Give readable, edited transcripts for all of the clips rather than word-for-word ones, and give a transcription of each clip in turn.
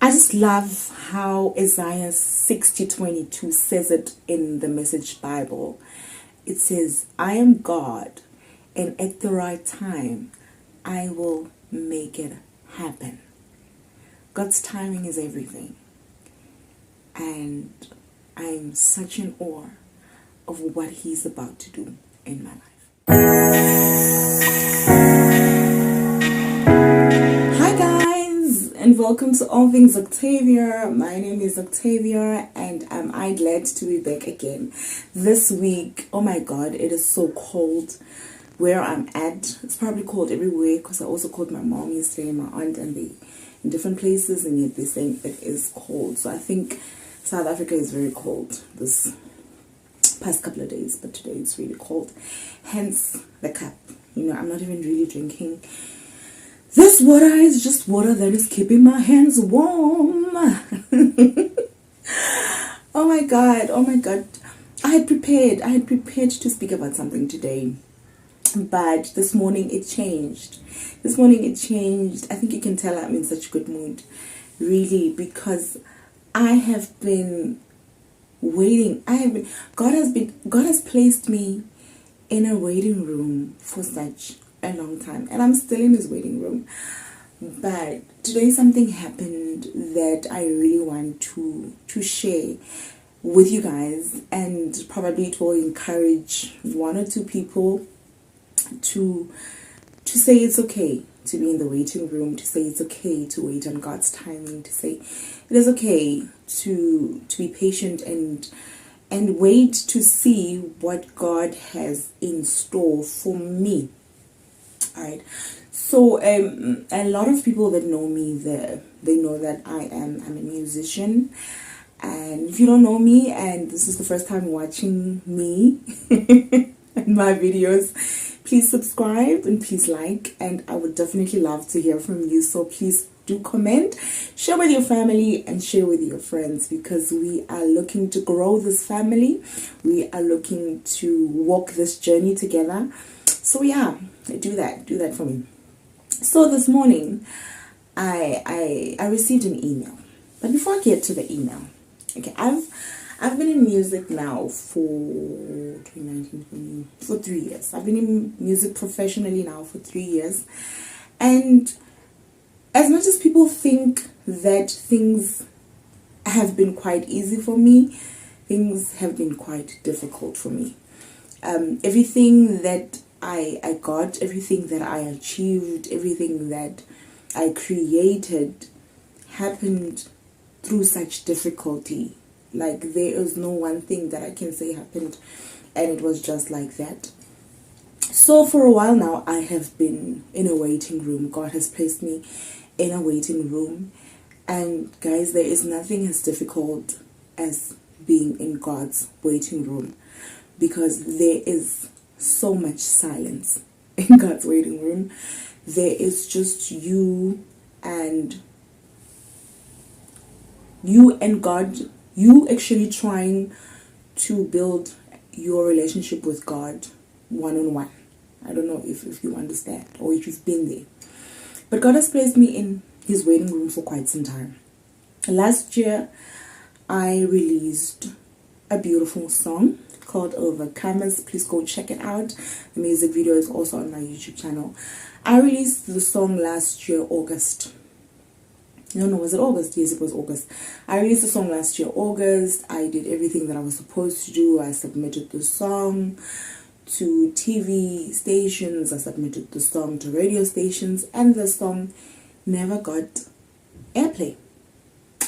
I just love how Isaiah 60:22 says it in the Message Bible. It says, I am God, and at the right time, I will make it happen. God's timing is everything. And I'm such in awe of what He's about to do in my life. Hi guys, and welcome to All Things Octavia. My name is Octavia, and I'm glad to be back again. This week, oh my God, it is so cold where I'm at. It's probably cold everywhere because I also called my mom yesterday and my aunt, and they in different places, and yet they're saying it is cold. So I think South Africa is very cold this past couple of days, but today it's really cold. Hence the cup. I'm not even really drinking. This water is just water that is keeping my hands warm. Oh my God. I had prepared to speak about something today, but this morning it changed. I think you can tell I'm in such a good mood, really, because I have been waiting. God has placed me in a waiting room for such a long time, and I'm still in His waiting room. But today something happened that I really want to share with you guys, and probably it will encourage one or two people to say it's okay to be in the waiting room, to say it's okay to wait on God's timing, to say it is okay to be patient and wait to see what God has in store for me. All right. So a lot of people that know me, they know that I'm a musician. And if you don't know me and this is the first time watching me and my videos, please subscribe and please like, and I would definitely love to hear from you. So please do comment, share with your family, and share with your friends, because we are looking to grow this family. We are looking to walk this journey together. So yeah, do that for me. So this morning I received an email. But before I get to the email, okay, I've been in music now for 3 years. I've been in music professionally now for 3 years. And as much as people think that things have been quite easy for me, things have been quite difficult for me. Everything that I got, everything that I achieved, everything that I created happened through such difficulty. Like, there is no one thing that I can say happened and it was just like that. So for a while now, I have been in a waiting room. God has placed me in a waiting room. And guys, there is nothing as difficult as being in God's waiting room, because there is so much silence in God's waiting room. There is just you and God. You actually trying to build your relationship with God one-on-one. I don't know if you understand or if you've been there. But God has placed me in His waiting room for quite some time. Last year, I released a beautiful song called Overcomers. Please go check it out. The music video is also on my YouTube channel. I released the song last year, August. No, was it August? Yes, it was August. I released the song last year, August. I did everything that I was supposed to do. I submitted the song to TV stations. I submitted the song to radio stations. And the song never got airplay.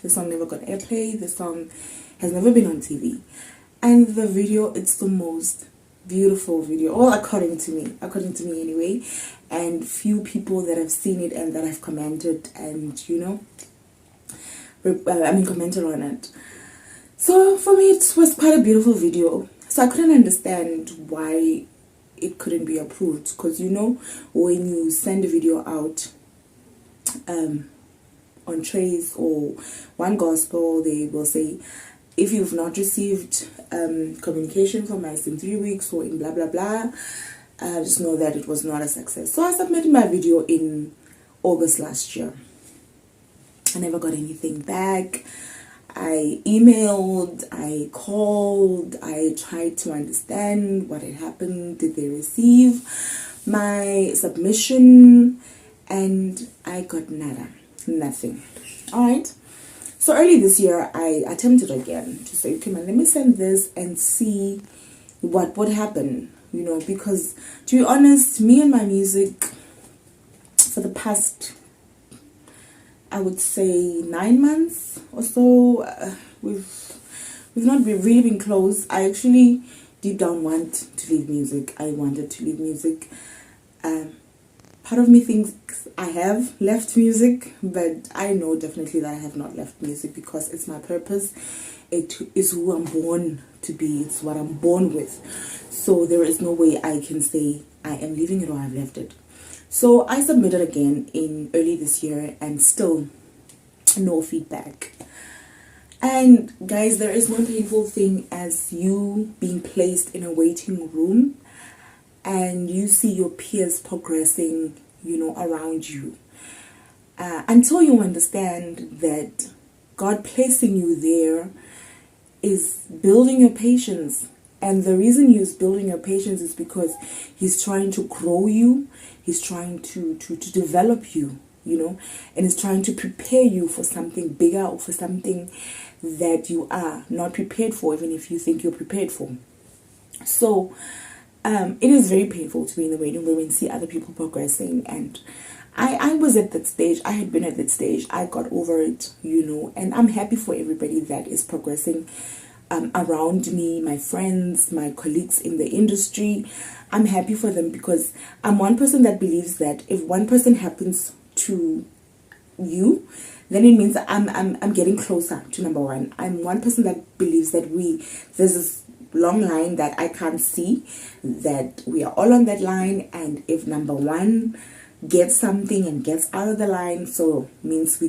The song has never been on TV. And the video, it's the most beautiful video, all according to me anyway, and few people that have seen it and that have commented and commented on it. So for me, it was quite a beautiful video. So I couldn't understand why it couldn't be approved, because when you send a video out on Trace or One Gospel, they will say, if you've not received communication from us in 3 weeks or in blah blah blah, just know that it was not a success. So I submitted my video in August last year. I never got anything back. I emailed, I called, I tried to understand what had happened. Did they receive my submission? And I got nada, nothing. All right. So early this year, I attempted again to say, okay, man, let me send this and see what would happen, you know, because to be honest, me and my music for the past, I would say 9 months or so, we've not really been close. I actually deep down want to leave music. I wanted to leave music. Part of me thinks I have left music, but I know definitely that I have not left music because it's my purpose. It is who I'm born to be. It's what I'm born with. So there is no way I can say I am leaving it or I've left it. So I submitted again in early this year and still no feedback. And guys, there is no painful thing as you being placed in a waiting room and you see your peers progressing, you know, around you. Until you understand that God placing you there is building your patience. And the reason He's building your patience is because He's trying to grow you. He's trying to develop you, you know, and He's trying to prepare you for something bigger or for something that you are not prepared for, even if you think you're prepared for. So, it is very painful to be in the waiting room and see other people progressing. And I was at that stage. I had been at that stage. I got over it, you know, and I'm happy for everybody that is progressing around me, my friends, my colleagues in the industry. I'm happy for them because I'm one person that believes that if one person happens to you, then it means that I'm getting closer to number one. I'm one person that believes that there's this long line that I can't see, that we are all on that line, and if number one gets something and gets out of the line, so means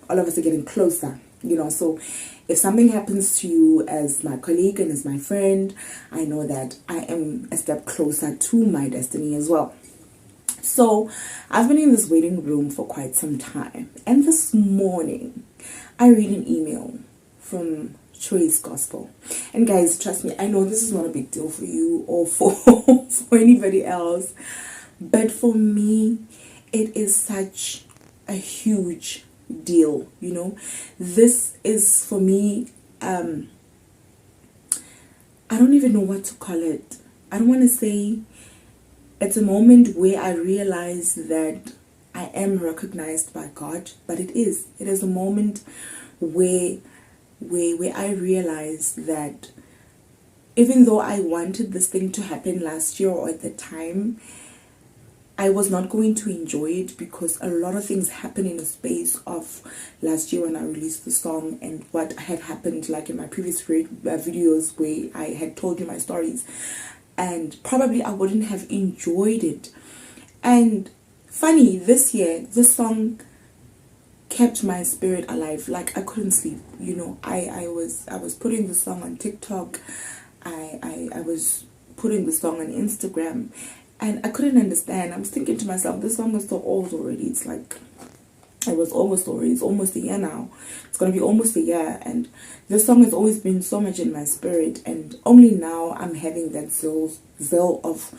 all of us are getting closer, you know. So if something happens to you as my colleague and as my friend, I know that I am a step closer to my destiny as well. So I've been in this waiting room for quite some time, and this morning I read an email from Choice Gospel. And guys, trust me, I know this is not a big deal for you or for anybody else, but for me it is such a huge deal, you know. This is for me, I don't even know what to call it. I don't want to say it's a moment where I realize that I am recognized by God, but it is a moment where I realize that even though I wanted this thing to happen last year or at the time, I was not going to enjoy it because a lot of things happened in the space of last year when I released the song and what had happened like in my previous videos where I had told you my stories, and probably I wouldn't have enjoyed it. And funny, this year this song kept my spirit alive. Like I couldn't sleep, you know. I was putting the song on TikTok, I was putting the song on Instagram, and I couldn't understand. I was thinking to myself, this song is so old already. It's like it's almost a year now. It's gonna be almost a year, and this song has always been so much in my spirit, and only now I'm having that zeal of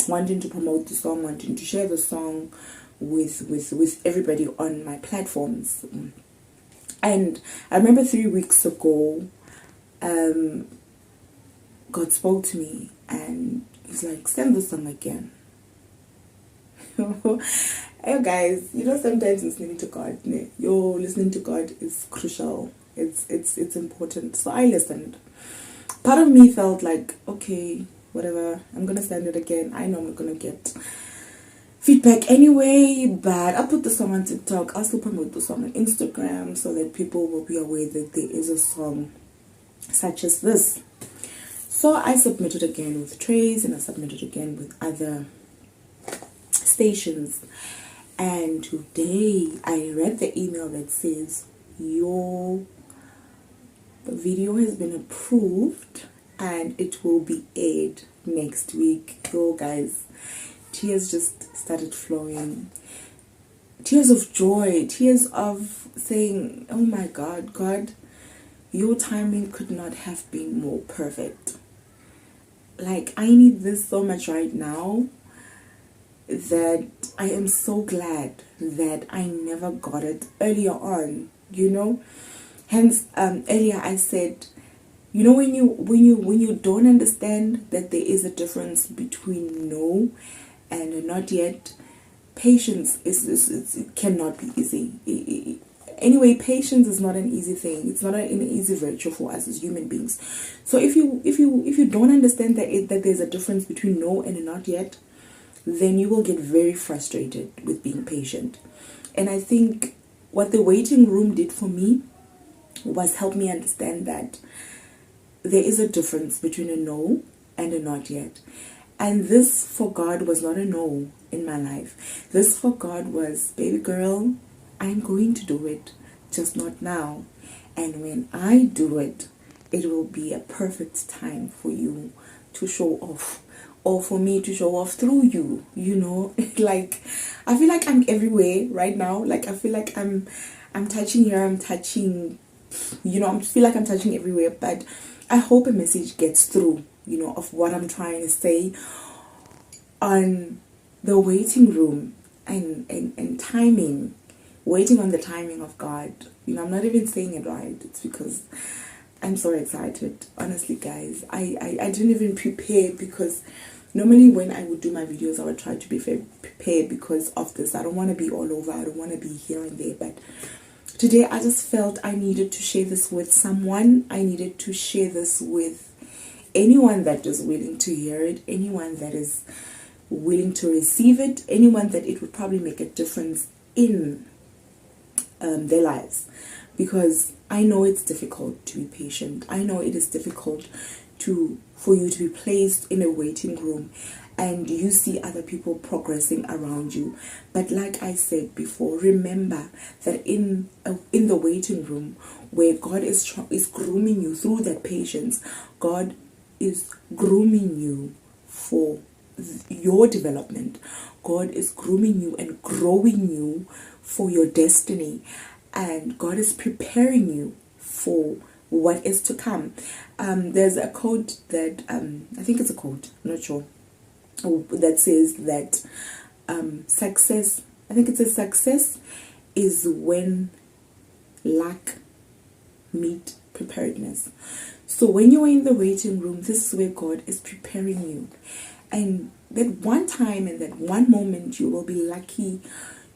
wanting to promote the song, wanting to share the song with everybody on my platforms. And I remember 3 weeks ago, God spoke to me and He's like, send the song again. Hey guys, you know, sometimes listening to God, listening to God is crucial. It's important. So I listened. Part of me felt like, okay, whatever, I'm gonna send it again. I know I'm not gonna get feedback anyway, but I'll put the song on TikTok. I'll still promote the song on Instagram so that people will be aware that there is a song such as this. So I submitted again with Trace, and I submitted again with other stations. And today I read the email that says your video has been approved and it will be aired next week. Yo guys, tears just started flowing. tears of joy, tears of saying, oh my God, God, your timing could not have been more perfect. Like, I need this so much right now that I am so glad that I never got it earlier on, you know. Hence, earlier I said, you know, when you don't understand that there is a difference between no and not yet, patience it cannot be easy. Anyway, patience is not an easy thing. It's not an easy virtue for us as human beings. So if you don't understand that there's a difference between no and a not yet, then you will get very frustrated with being patient. And I think what the waiting room did for me was help me understand that there is a difference between a no and a not yet. And this for God was not a no in my life. This for God was, baby girl, I'm going to do it, just not now. And when I do it, it will be a perfect time for you to show off, or for me to show off through you, you know. Like, I feel like I'm everywhere right now. Like, I feel like I'm touching here, I'm touching, you know, I feel like I'm touching everywhere. But I hope a message gets through, you know, of what I'm trying to say on the waiting room and timing, waiting on the timing of God. You know, I'm not even saying it right. It's because I'm so excited. Honestly, guys, I didn't even prepare, because normally when I would do my videos, I would try to be prepared because of this. I don't want to be all over. I don't want to be here and there. But today I just felt I needed to share this with someone. I needed to share this with anyone that is willing to hear it, anyone that is willing to receive it, anyone that it would probably make a difference in their lives. Because I know it's difficult to be patient. I know it is difficult for you to be placed in a waiting room and you see other people progressing around you. But like I said before, remember that in the waiting room, where God is grooming you through that patience, God is grooming you for your development. God is grooming you and growing you for your destiny, and God is preparing you for what is to come. There's a quote that I think it's a quote, I'm not sure, that says that success, I think it says success is when luck meet preparedness. So when you are in the waiting room, this is where God is preparing you. And that one time and that one moment, you will be lucky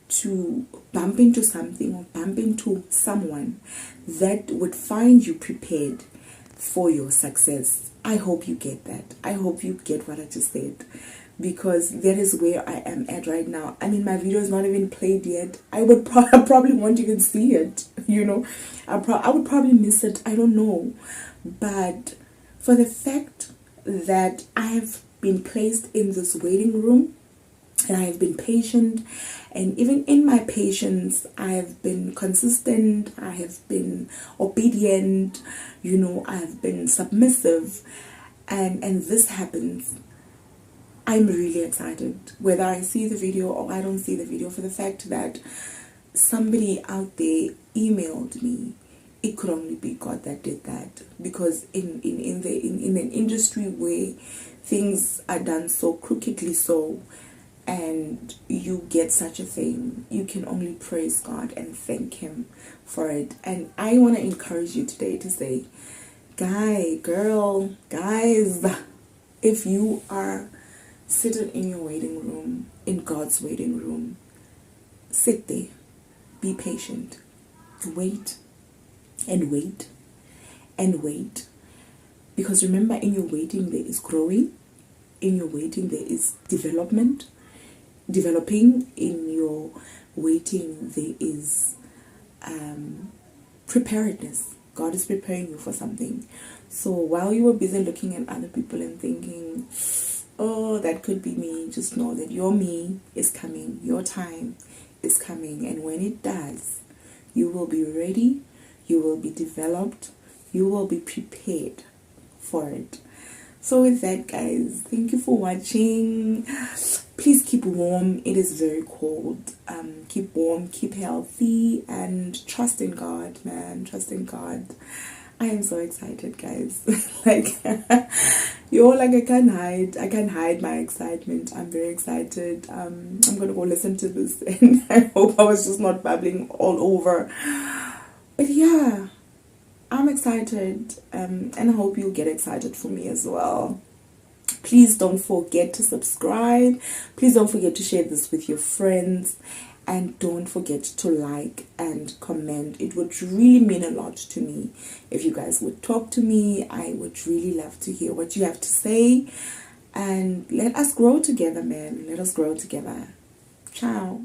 to bump into something or bump into someone that would find you prepared for your success. I hope you get that. I hope you get what I just said, because that is where I am at right now. I mean, my video is not even played yet. I would probably won't even see it, you know. I would probably miss it. I don't know. But for the fact that I have been placed in this waiting room, and I have been patient, and even in my patience I have been consistent, I have been obedient, you know, I have been submissive, and this happens, I'm really excited, whether I see the video or I don't see the video, for the fact that somebody out there emailed me. It could only be God that did that, because in an industry where things are done so crookedly, so, and you get such a thing, you can only praise God and thank Him for it. And I want to encourage you today to say, guys, if you are sitting in your waiting room, in God's waiting room, sit there, be patient, wait and wait and wait. Because remember, in your waiting there is growing, in your waiting there is developing, in your waiting there is preparedness. God is preparing you for something. So while you were busy looking at other people and thinking, oh, that could be me, just know that your me is coming, your time is coming, and when it does, you will be ready, you will be developed, you will be prepared for it. So with that, guys, thank you for watching. please keep warm. It is very cold. Keep warm, keep healthy, and trust in God, man. Trust in God. I am so excited, guys. Like, I can't hide my excitement. I'm very excited. I'm gonna go listen to this, and I hope I was just not babbling all over. But yeah, I'm excited, and I hope you get excited for me as well. Please don't forget to subscribe. Please don't forget to share this with your friends. And don't forget to like and comment. It would really mean a lot to me if you guys would talk to me. I would really love to hear what you have to say. And let us grow together, man. Let us grow together. Ciao.